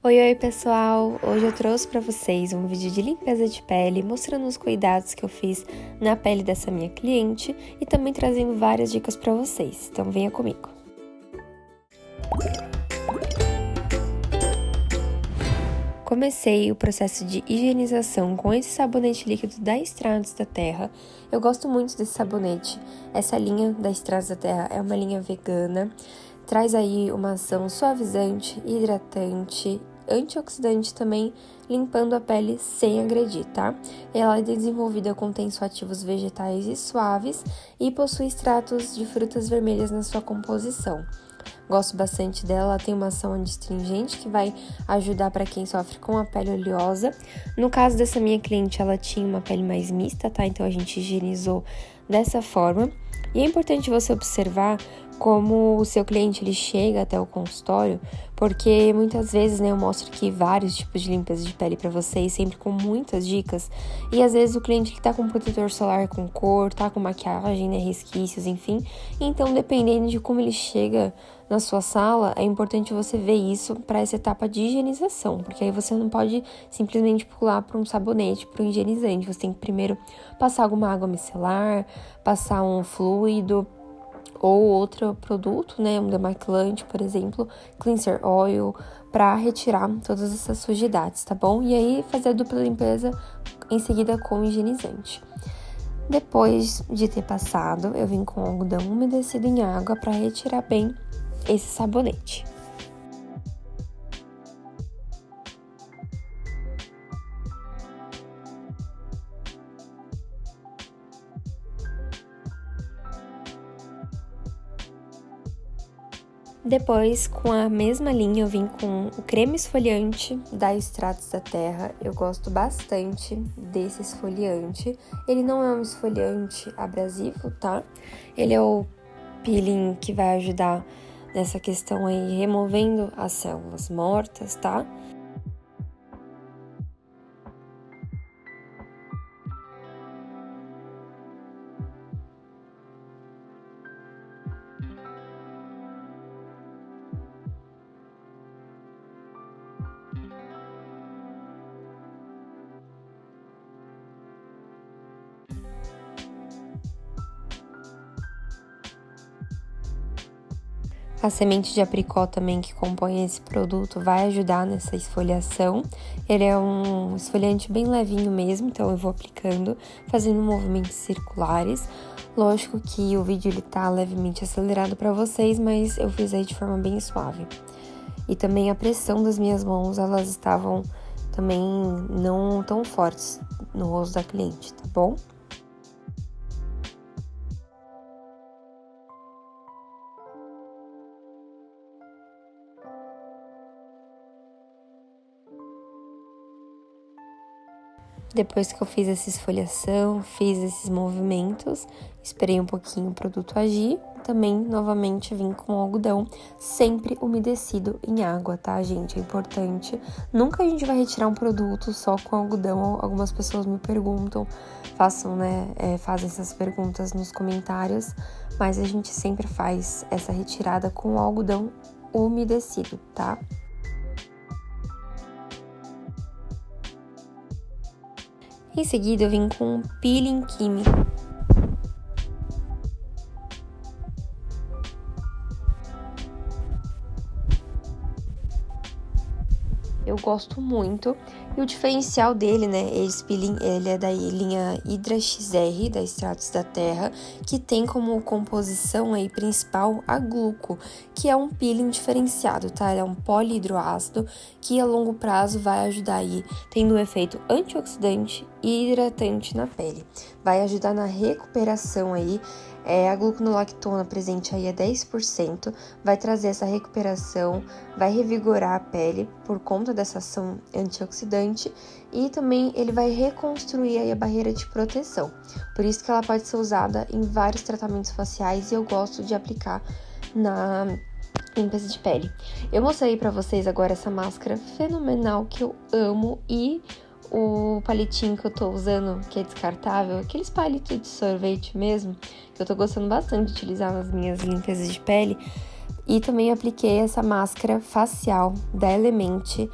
Oi pessoal! Hoje eu trouxe para vocês um vídeo de limpeza de pele, mostrando os cuidados que eu fiz na pele dessa minha cliente e também trazendo várias dicas para vocês, então venha comigo! Comecei o processo de higienização com esse sabonete líquido da Estrados da Terra. Eu gosto muito desse sabonete. Essa linha da Estrados da Terra é uma linha vegana, traz aí uma ação suavizante, hidratante, antioxidante também, limpando a pele sem agredir, tá? Ela é desenvolvida com tensoativos vegetais e suaves e possui extratos de frutas vermelhas na sua composição. Gosto bastante dela, ela tem uma ação adstringente que vai ajudar para quem sofre com a pele oleosa. No caso dessa minha cliente, ela tinha uma pele mais mista, tá? Então a gente higienizou dessa forma. E é importante você observar como o seu cliente ele chega até o consultório, porque muitas vezes, eu mostro aqui vários tipos de limpeza de pele para vocês, sempre com muitas dicas, e às vezes o cliente que tá com protetor solar com cor, tá com maquiagem, resquícios, enfim, então dependendo de como ele chega na sua sala, é importante você ver isso para essa etapa de higienização, porque aí você não pode simplesmente pular para um sabonete, para um higienizante, você tem que primeiro passar alguma água micelar, passar um fluido, ou outro produto, um demaquilante, por exemplo, cleanser oil, para retirar todas essas sujidades, tá bom? E aí fazer a dupla limpeza em seguida com o higienizante. Depois de ter passado, eu vim com algodão umedecido em água para retirar bem esse sabonete. Depois, com a mesma linha, eu vim com o creme esfoliante da Estrados da Terra. Eu gosto bastante desse esfoliante. Ele não é um esfoliante abrasivo, tá? Ele é o peeling que vai ajudar nessa questão aí, removendo as células mortas, tá? A semente de apricot também que compõe esse produto vai ajudar nessa esfoliação. Ele é um esfoliante bem levinho mesmo, então eu vou aplicando, fazendo movimentos circulares. Lógico que o vídeo ele tá levemente acelerado para vocês, mas eu fiz aí de forma bem suave. E também a pressão das minhas mãos, elas estavam também não tão fortes no rosto da cliente, tá bom? Depois que eu fiz essa esfoliação, fiz esses movimentos, esperei um pouquinho o produto agir. Também, novamente, vim com algodão, sempre umedecido em água, tá, gente? É importante. Nunca a gente vai retirar um produto só com algodão. Algumas pessoas me perguntam, fazem essas perguntas nos comentários. Mas a gente sempre faz essa retirada com algodão umedecido, tá? Em seguida, eu vim com um peeling químico. Eu gosto muito. E o diferencial dele, esse peeling, ele é da linha Hydra XR, da Estrados da Terra, que tem como composição aí principal a gluco, que é um peeling diferenciado, tá? Ele é um polihidroácido que a longo prazo vai ajudar aí, tendo um efeito antioxidante e hidratante na pele. Vai ajudar na recuperação aí. A gluconolactona presente aí é 10%, vai trazer essa recuperação, vai revigorar a pele por conta dessa ação antioxidante e também ele vai reconstruir aí a barreira de proteção. Por isso que ela pode ser usada em vários tratamentos faciais e eu gosto de aplicar na limpeza de pele. Eu mostrei pra vocês agora essa máscara fenomenal que eu amo e o palitinho que eu tô usando, que é descartável, aqueles palitos de sorvete mesmo, que eu tô gostando bastante de utilizar nas minhas limpezas de pele, E também apliquei essa máscara facial da Element,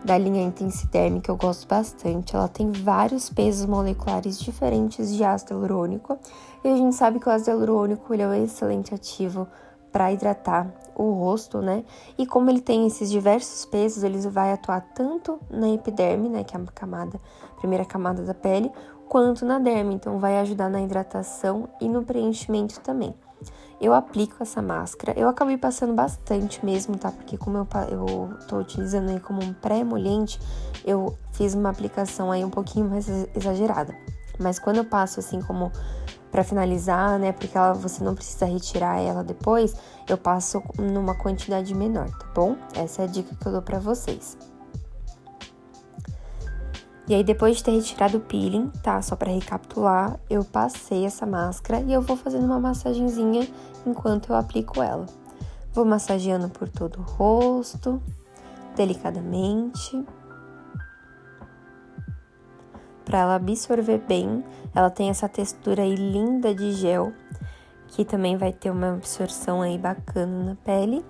da linha Intensiderm, que eu gosto bastante. Ela tem vários pesos moleculares diferentes de ácido hialurônico. E a gente sabe que o ácido hialurônico ele é um excelente ativo para hidratar o rosto, né? E como ele tem esses diversos pesos, ele vai atuar tanto na epiderme, né, que é a primeira camada da pele, quanto na derme. Então vai ajudar na hidratação e no preenchimento também. Eu aplico essa máscara, eu acabei passando bastante mesmo, tá? Porque como eu tô utilizando aí como um pré-emoliente, eu fiz uma aplicação aí um pouquinho mais exagerada. Mas quando eu passo assim como pra finalizar, né? Porque você não precisa retirar ela depois, eu passo numa quantidade menor, tá bom? Essa é a dica que eu dou pra vocês. E aí, depois de ter retirado o peeling, tá? Só pra recapitular, eu passei essa máscara e eu vou fazendo uma massagenzinha enquanto eu aplico ela. Vou massageando por todo o rosto, delicadamente, pra ela absorver bem. Ela tem essa textura aí linda de gel, que também vai ter uma absorção aí bacana na pele.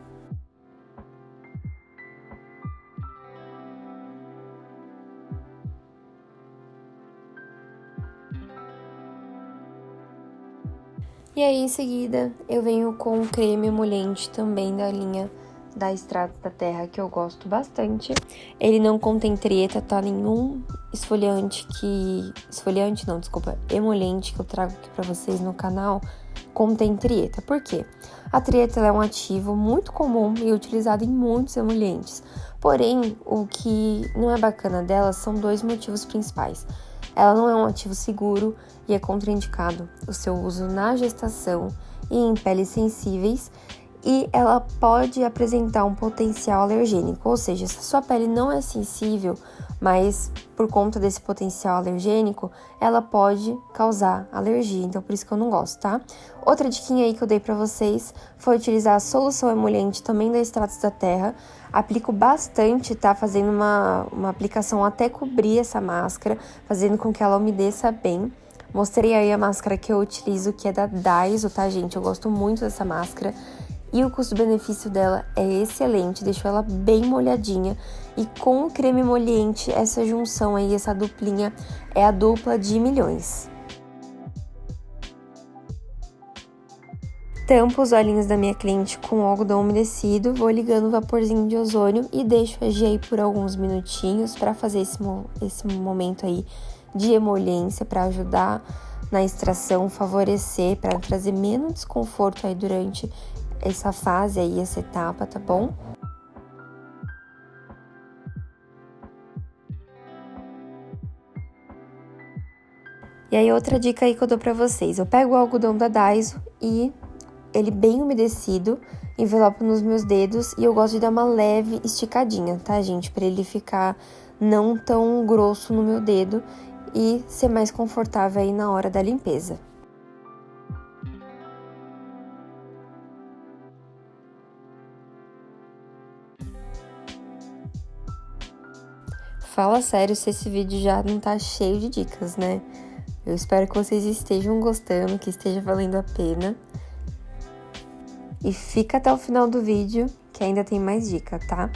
E aí, em seguida, eu venho com o creme emoliente também da linha da Estratos da Terra, que eu gosto bastante. Ele não contém treta, tá? Nenhum emoliente que eu trago aqui pra vocês no canal contém treta. Por quê? A treta ela é um ativo muito comum e utilizado em muitos emolientes. Porém, o que não é bacana dela são dois motivos principais. Ela não é um ativo seguro e é contraindicado o seu uso na gestação e em peles sensíveis, e ela pode apresentar um potencial alergênico, ou seja, se a sua pele não é sensível, mas por conta desse potencial alergênico, ela pode causar alergia, então por isso que eu não gosto, tá? Outra diquinha aí que eu dei pra vocês foi utilizar a solução emoliente também da Estratos da Terra. Aplico bastante, tá? Fazendo uma aplicação até cobrir essa máscara, fazendo com que ela umedeça bem. Mostrei aí a máscara que eu utilizo, que é da Daiso, tá, gente? Eu gosto muito dessa máscara. E o custo-benefício dela é excelente, deixou ela bem molhadinha. E com o creme emoliente, essa junção aí, essa duplinha, é a dupla de milhões. Tampo os olhinhos da minha cliente com algodão umedecido, vou ligando o vaporzinho de ozônio e deixo agir aí por alguns minutinhos para fazer esse momento aí de emoliência, para ajudar na extração, favorecer, para trazer menos desconforto aí durante essa fase aí, essa etapa, tá bom? E aí, outra dica aí que eu dou pra vocês. Eu pego o algodão da Daiso e ele bem umedecido, envelopo nos meus dedos e eu gosto de dar uma leve esticadinha, tá, gente? Pra ele ficar não tão grosso no meu dedo e ser mais confortável aí na hora da limpeza. Fala sério se esse vídeo já não tá cheio de dicas, né? Eu espero que vocês estejam gostando, que esteja valendo a pena. E fica até o final do vídeo, que ainda tem mais dica, tá?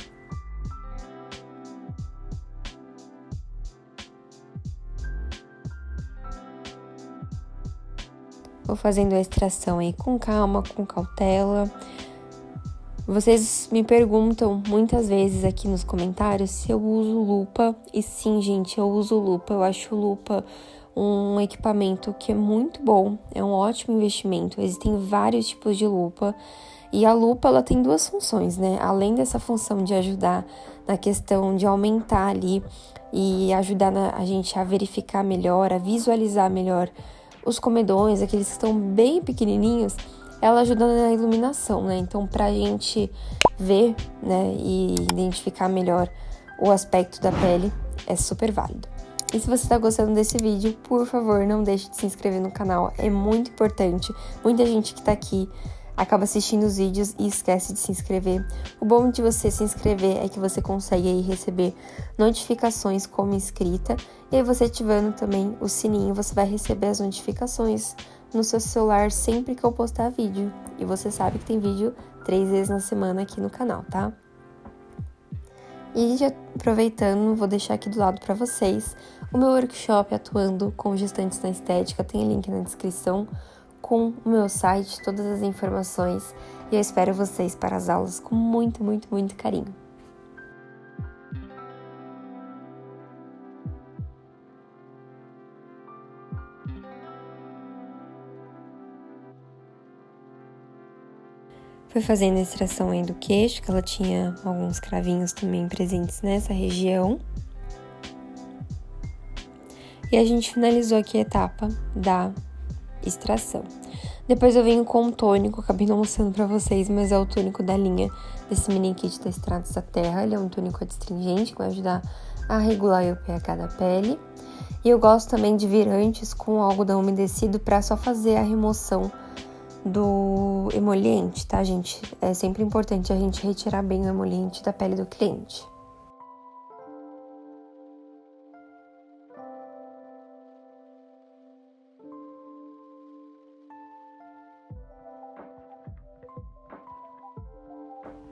Vou fazendo a extração aí com calma, com cautela. Vocês me perguntam muitas vezes aqui nos comentários se eu uso lupa. E sim, gente, eu uso lupa. Eu acho lupa um equipamento que é muito bom, é um ótimo investimento. Existem vários tipos de lupa. E a lupa, ela tem duas funções, né? Além dessa função de ajudar na questão de aumentar ali e ajudar a gente a verificar melhor, a visualizar melhor os comedões, aqueles que estão bem pequenininhos, ela ajuda na iluminação, né? Então, pra gente ver, né, e identificar melhor o aspecto da pele, é super válido. E se você tá gostando desse vídeo, por favor, não deixe de se inscrever no canal, é muito importante. Muita gente que tá aqui acaba assistindo os vídeos e esquece de se inscrever. O bom de você se inscrever é que você consegue aí receber notificações como inscrita, e aí você ativando também o sininho, você vai receber as notificações no seu celular sempre que eu postar vídeo. E você sabe que tem vídeo 3 vezes na semana aqui no canal, tá? E já aproveitando, vou deixar aqui do lado para vocês o meu workshop atuando com gestantes na estética, tem link na descrição com o meu site, todas as informações, e eu espero vocês para as aulas com muito, muito, muito carinho. Fui fazendo a extração aí do queixo, que ela tinha alguns cravinhos também presentes nessa região. E a gente finalizou aqui a etapa da extração. Depois eu venho com um tônico, acabei não mostrando pra vocês, mas é o tônico da linha desse mini kit da Estratos da Terra. Ele é um tônico adstringente que vai ajudar a regular o pH da pele. E eu gosto também de vir antes com algodão umedecido pra só fazer a remoção do emoliente, tá, gente? É sempre importante a gente retirar bem o emoliente da pele do cliente.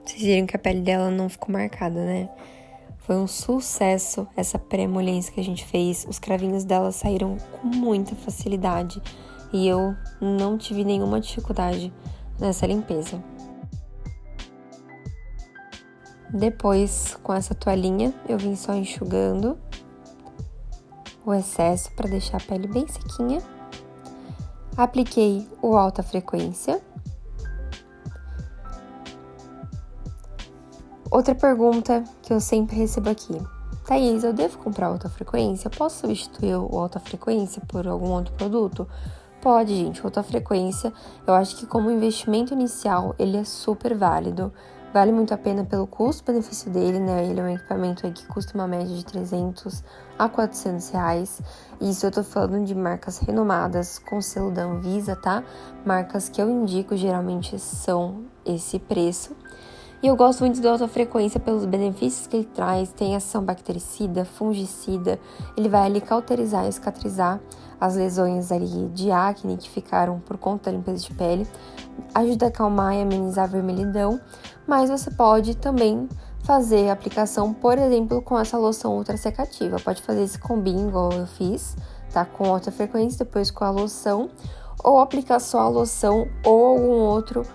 Vocês viram que a pele dela não ficou marcada, né? Foi um sucesso essa pré-emoliência que a gente fez. Os cravinhos dela saíram com muita facilidade. E eu não tive nenhuma dificuldade nessa limpeza. Depois, com essa toalhinha, eu vim só enxugando o excesso para deixar a pele bem sequinha. Apliquei o alta frequência. Outra pergunta que eu sempre recebo aqui. Thaís, eu devo comprar alta frequência? Posso substituir o alta frequência por algum outro produto? Pode, gente. O alta frequência, eu acho que como investimento inicial, ele é super válido. Vale muito a pena pelo custo-benefício dele, né? Ele é um equipamento aí que custa uma média de 300 a 400 reais. Isso eu tô falando de marcas renomadas, com selo da Anvisa, tá? Marcas que eu indico, geralmente são esse preço. E eu gosto muito do alta frequência pelos benefícios que ele traz, tem ação bactericida, fungicida, ele vai ali cauterizar e cicatrizar as lesões ali de acne que ficaram por conta da limpeza de pele, ajuda a acalmar e amenizar a vermelhidão, mas você pode também fazer a aplicação, por exemplo, com essa loção ultra secativa, pode fazer esse combinho igual eu fiz, tá? Com alta frequência, depois com a loção, ou aplicar só a loção ou algum outro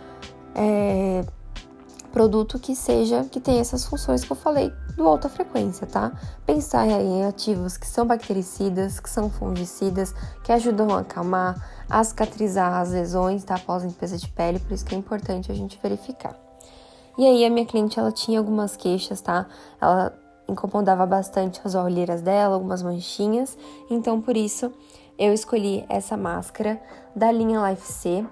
produto que tenha essas funções que eu falei do alta frequência, tá? Pensar em ativos que são bactericidas, que são fungicidas, que ajudam a acalmar, a cicatrizar as lesões, tá? Após a limpeza de pele, por isso que é importante a gente verificar. E aí a minha cliente, ela tinha algumas queixas, tá? Ela incomodava bastante as olheiras dela, algumas manchinhas, então por isso eu escolhi essa máscara da linha Life C,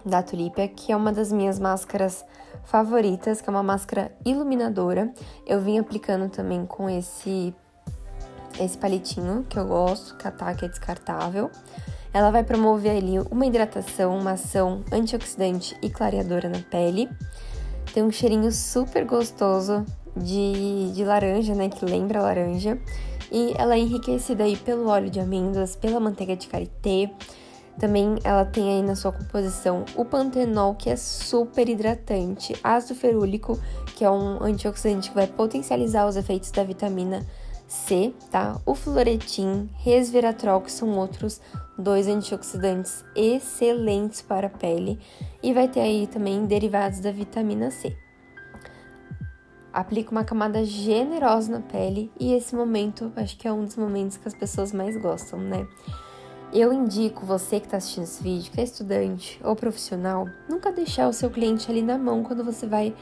da Tulipia, que é uma das minhas máscaras favoritas, que é uma máscara iluminadora. Eu vim aplicando também com esse palitinho que eu gosto, que é descartável. Ela vai promover ali uma hidratação, uma ação antioxidante e clareadora na pele. Tem um cheirinho super gostoso de laranja, né, que lembra laranja. E ela é enriquecida aí pelo óleo de amêndoas, pela manteiga de karité. Também ela tem aí na sua composição o pantenol, que é super hidratante, ácido ferúlico, que é um antioxidante que vai potencializar os efeitos da vitamina C, tá? O fluoretin, resveratrol, que são outros 2 antioxidantes excelentes para a pele, e vai ter aí também derivados da vitamina C. Aplica uma camada generosa na pele e esse momento, acho que é um dos momentos que as pessoas mais gostam, né? Eu indico você que está assistindo esse vídeo, que é estudante ou profissional, nunca deixar o seu cliente ali na mão quando você vai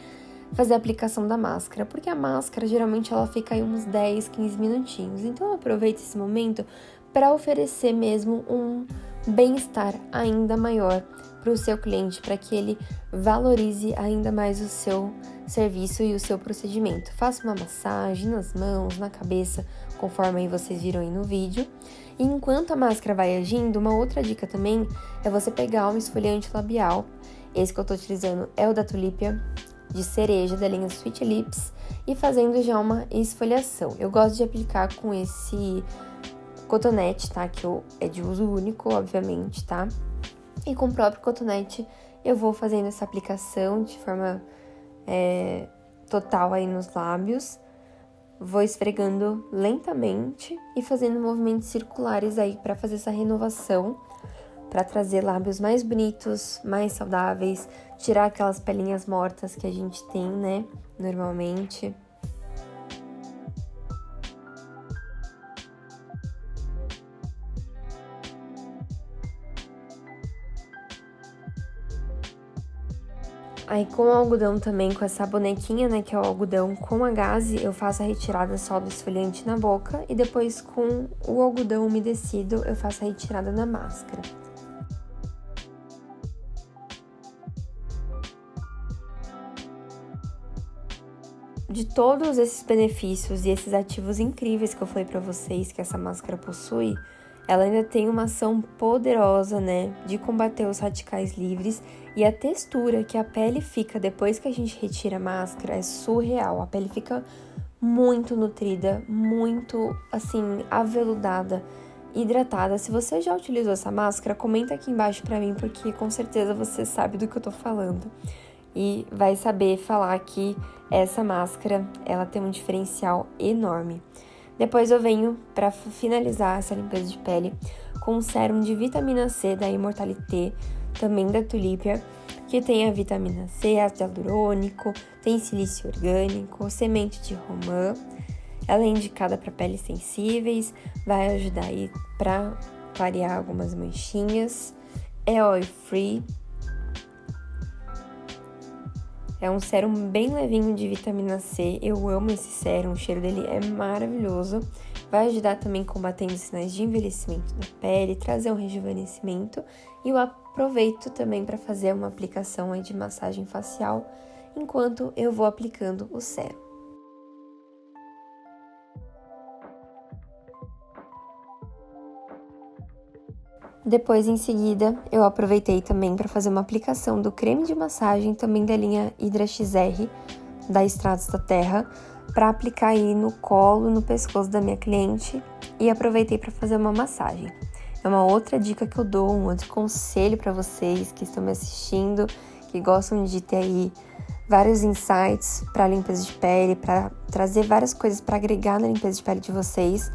fazer a aplicação da máscara, porque a máscara geralmente ela fica aí uns 10, 15 minutinhos. Então aproveite esse momento para oferecer mesmo um bem-estar ainda maior para o seu cliente, para que ele valorize ainda mais o seu serviço e o seu procedimento. Faça uma massagem nas mãos, na cabeça, conforme aí vocês viram aí no vídeo. E enquanto a máscara vai agindo, uma outra dica também é você pegar um esfoliante labial. Esse que eu tô utilizando é o da Tulipia, de cereja, da linha Sweet Lips, e fazendo já uma esfoliação. Eu gosto de aplicar com esse cotonete, tá? Que é de uso único, obviamente, tá? E com o próprio cotonete eu vou fazendo essa aplicação de forma total aí nos lábios. Vou esfregando lentamente e fazendo movimentos circulares aí para fazer essa renovação, para trazer lábios mais bonitos, mais saudáveis, tirar aquelas pelinhas mortas que a gente tem, né, normalmente. Aí com o algodão também, com essa bonequinha, né, que é o algodão com a gaze, eu faço a retirada só do esfoliante na boca e depois com o algodão umedecido eu faço a retirada na máscara. De todos esses benefícios e esses ativos incríveis que eu falei pra vocês que essa máscara possui, ela ainda tem uma ação poderosa, né, de combater os radicais livres, e a textura que a pele fica depois que a gente retira a máscara é surreal. A pele fica muito nutrida, muito, assim, aveludada, hidratada. Se você já utilizou essa máscara, comenta aqui embaixo pra mim, porque com certeza você sabe do que eu tô falando. E vai saber falar que essa máscara, ela tem um diferencial enorme. Depois eu venho para finalizar essa limpeza de pele com um sérum de vitamina C da Immortalité, também da Tulipia, que tem a vitamina C, ácido hialurônico, tem silício orgânico, semente de romã. Ela é indicada para peles sensíveis, vai ajudar aí para clarear algumas manchinhas. É oil free. É um sérum bem levinho de vitamina C, eu amo esse sérum, o cheiro dele é maravilhoso. Vai ajudar também combatendo sinais de envelhecimento da pele, trazer um rejuvenescimento. E eu aproveito também para fazer uma aplicação aí de massagem facial, enquanto eu vou aplicando o sérum. Depois, em seguida, eu aproveitei também para fazer uma aplicação do creme de massagem, também da linha Hydra XR, da Estratos da Terra, para aplicar aí no colo, no pescoço da minha cliente, e aproveitei para fazer uma massagem. É uma outra dica que eu dou, um outro conselho para vocês que estão me assistindo, que gostam de ter aí vários insights para limpeza de pele, para trazer várias coisas para agregar na limpeza de pele de vocês.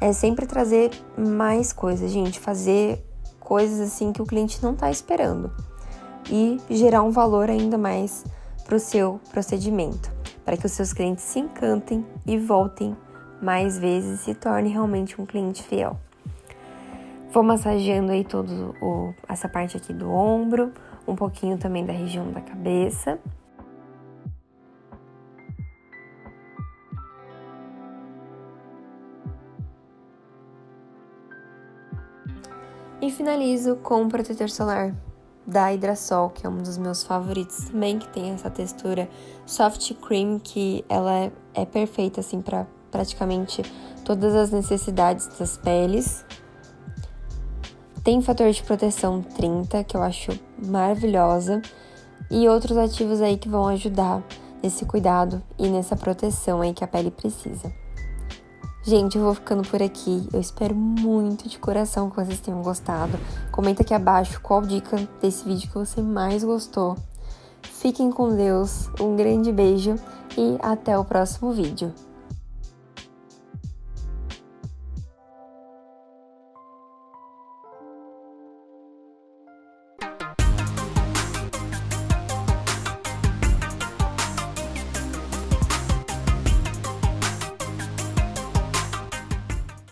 É sempre trazer mais coisas, gente, fazer coisas assim que o cliente não tá esperando e gerar um valor ainda mais pro seu procedimento, para que os seus clientes se encantem e voltem mais vezes e se torne realmente um cliente fiel. Vou massageando aí essa parte aqui do ombro, um pouquinho também da região da cabeça. E finalizo com o protetor solar da Hidrasol, que é um dos meus favoritos também, que tem essa textura soft cream, que ela é perfeita assim para praticamente todas as necessidades das peles. Tem fator de proteção 30, que eu acho maravilhosa, e outros ativos aí que vão ajudar nesse cuidado e nessa proteção aí que a pele precisa. Gente, eu vou ficando por aqui. Eu espero muito de coração que vocês tenham gostado. Comenta aqui abaixo qual dica desse vídeo que você mais gostou. Fiquem com Deus, um grande beijo e até o próximo vídeo.